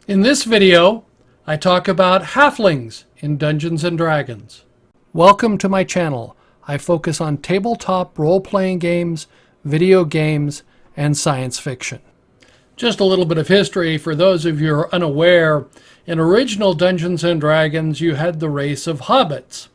In this video, I talk about halflings in Dungeons & Dragons. Welcome to my channel. I focus on tabletop role-playing games, video games, and science fiction. Just a little bit of history for those of you who are unaware. In original Dungeons & Dragons, you had the race of hobbits.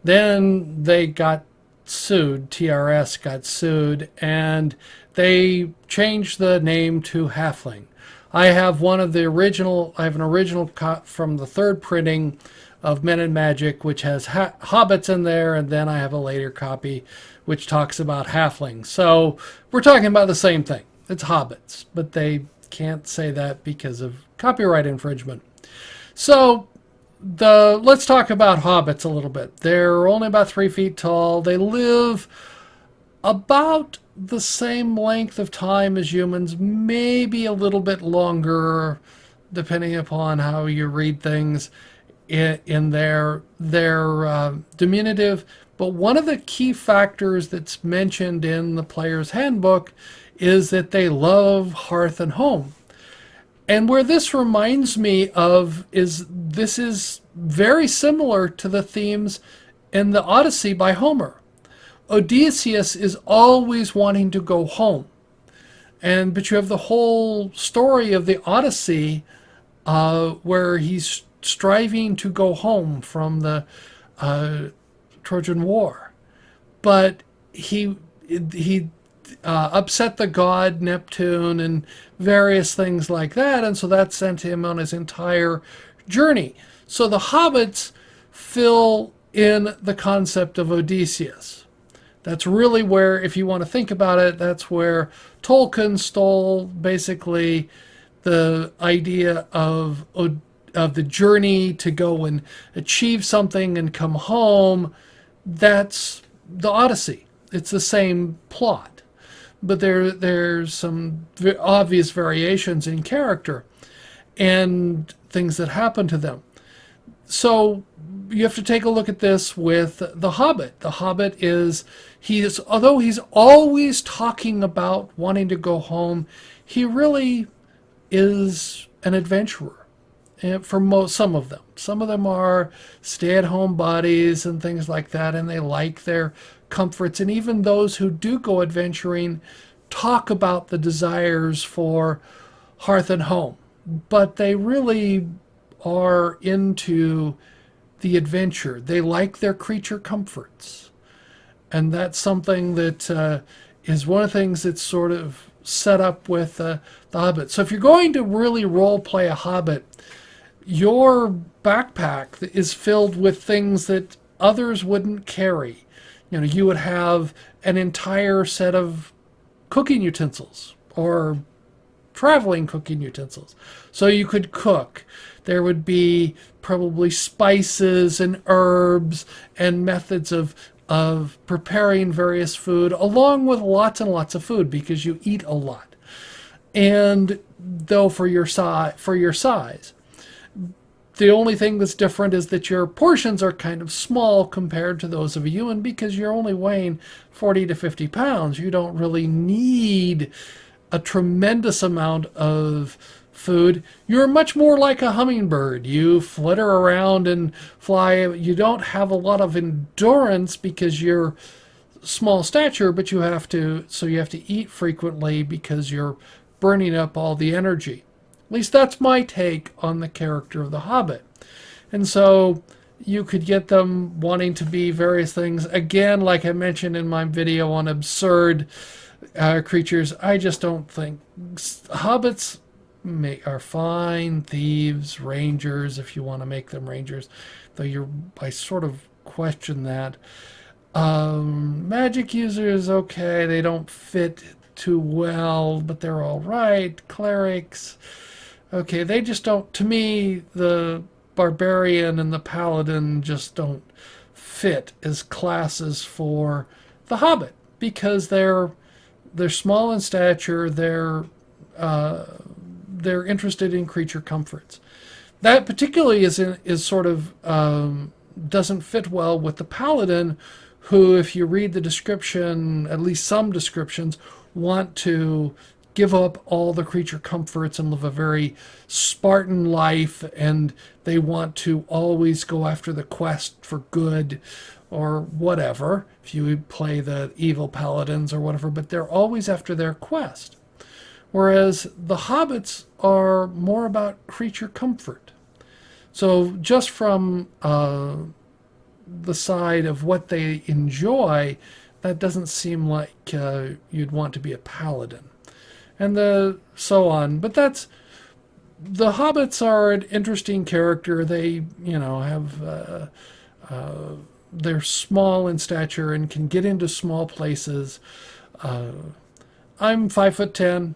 Then they got sued, TRS got sued, and they changed the name to halfling. I have an original cut from the third printing of Men and Magic, which has hobbits in there, and then I have a later copy which talks about halflings. So we're talking about the same thing. It's hobbits, but they can't say that because of copyright infringement. So let's talk about hobbits a little bit. They're only about 3 feet tall. They live about the same length of time as humans, maybe a little bit longer, depending upon how you read things in their diminutive. But one of the key factors that's mentioned in the player's handbook is that they love hearth and home. And where this reminds me of this is very similar to the themes in the Odyssey by Homer. Odysseus is always wanting to go home. But you have the whole story of the Odyssey where he's striving to go home from the Trojan War. But he upset the god Neptune and various things like that, and so that sent him on his entire journey. So the hobbits fill in the concept of Odysseus. That's really where, if you want to think about it, that's where Tolkien stole basically the idea of the journey to go and achieve something and come home. That's the Odyssey. It's the same plot, but there's some obvious variations in character and things that happen to them. So you have to take a look at this with the Hobbit. The Hobbit although he's always talking about wanting to go home, he really is an adventurer. And for some of them. Some of them are stay-at-home bodies and things like that, and they like their comforts. And even those who do go adventuring talk about the desires for hearth and home. But they really are into the adventure. They like their creature comforts. And that's something that is one of the things that's sort of set up with the Hobbit. So if you're going to really role play a Hobbit, your backpack is filled with things that others wouldn't carry. You would have an entire set of cooking utensils or traveling cooking utensils. So you could cook. There would be probably spices and herbs and methods of preparing various food, along with lots and lots of food because you eat a lot. And though for your size, the only thing that's different is that your portions are kind of small compared to those of a human because you're only weighing 40 to 50 pounds. You don't really need a tremendous amount of food. You're much more like a hummingbird. You flutter around and fly. You don't have a lot of endurance because you're small stature, but you have to eat frequently because you're burning up all the energy. At least that's my take on the character of the Hobbit. And so you could get them wanting to be various things. Again, like I mentioned in my video on absurd creatures, I just don't think hobbits are fine. Thieves, rangers, if you want to make them rangers, though I sort of question that. Magic users, okay, they don't fit too well, but they're all right. Clerics, okay, they just don't. To me, the barbarian and the paladin just don't fit as classes for the Hobbit because they're small in stature. They're interested in creature comforts. That particularly is sort of doesn't fit well with the paladin, who, if you read the description, at least some descriptions, want to give up all the creature comforts and live a very Spartan life, and they want to always go after the quest for good or whatever, if you play the evil paladins or whatever, but they're always after their quest. Whereas the hobbits are more about creature comfort. So just from the side of what they enjoy, that doesn't seem like you'd want to be a paladin. And so on. But the hobbits are an interesting character. They, have, they're small in stature and can get into small places. I'm 5'10".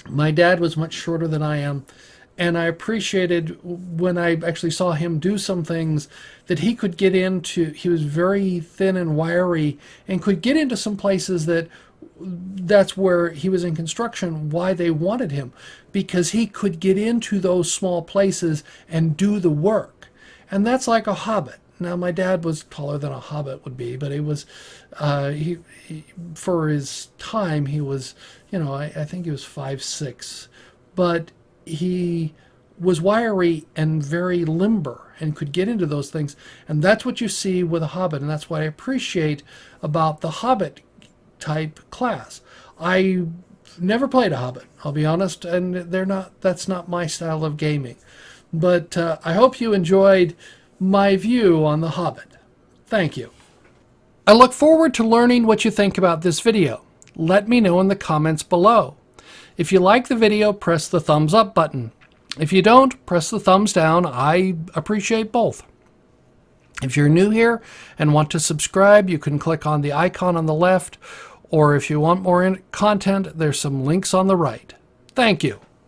My dad was much shorter than I am. And I appreciated when I actually saw him do some things that he could get into. He was very thin and wiry and could get into some places that's where he was in construction, why they wanted him, because he could get into those small places and do the work. And that's like a hobbit. Now, my dad was taller than a hobbit would be, but it was, he for his time, he was, I think he was 5'6", but he was wiry and very limber and could get into those things. And that's what you see with a hobbit. And that's what I appreciate about the hobbit type class. I never played a hobbit, I'll be honest, and that's not my style of gaming. But I hope you enjoyed my view on the hobbit. Thank you. I look forward to learning what you think about this video. Let me know in the comments below. If you like the video, press the thumbs up button. If you don't, press the thumbs down. I appreciate both. If you're new here and want to subscribe, you can click on the icon on the left, or if you want more content, there's some links on the right. Thank you.